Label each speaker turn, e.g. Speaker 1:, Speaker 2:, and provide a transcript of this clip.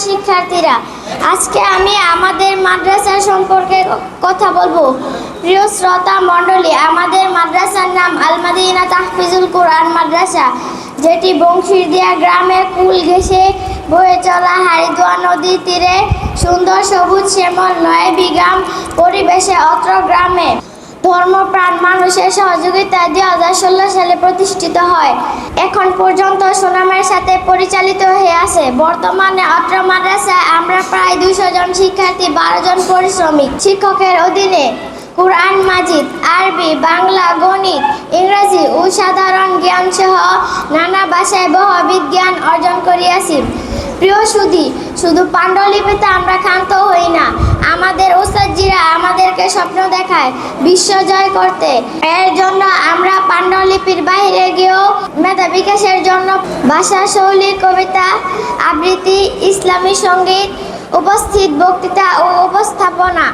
Speaker 1: শিক্ষার্থীরা, আজকে আমি আমাদের মাদ্রাসা সম্পর্কে কথা বলবো। প্রিয় শ্রোতা মণ্ডলী, আমাদের মাদ্রাসার নাম আল মাদিনা তাহফিজুল কোরআন মাদ্রাসা, যেটি বংশীরদিয়া গ্রামের কুল ঘেঁষে বয়ে চলা হারিদোয়া নদীর তীরে সুন্দর সবুজ শ্যামল নয়াবী গ্রাম পরিবেশে অত্র গ্রামে ধর্মপ্রাণ মানুষের সহযোগিতায় 2016 সালে প্রতিষ্ঠিত হয়। এখন পর্যন্ত সুনামের সাথে পরিচালিত হয়ে আছে। বর্তমানে অত্র মাদ্রাসায় আমরা প্রায় 200 জন শিক্ষার্থী, 12 জন পরিশ্রমিক শিক্ষকের অধীনে কুরআন মাজিদ, আরবি, বাংলা, গণিত, ইংরেজি ও সাধারণ জ্ঞান সহ নানা ভাষায় বহুবিধ জ্ঞান অর্জন করিয়াছি। প্রিয় সুধী, শুধু পাণ্ডুলিপিতে আমরা ক্ষান্ত হই না, আমাদের ওস্তাদজিরা আমাদেরকে স্বপ্ন দেখায় বিশ্ব জয় করতে। এর জন্য আমরা পাণ্ডুলিপির বাইরে গিয়েও মেধা বিকাশের জন্য ভাষা শৈলী, কবিতা আবৃত্তি, ইসলামী সঙ্গীত, উপস্থিত বক্তৃতা ও উপস্থাপনা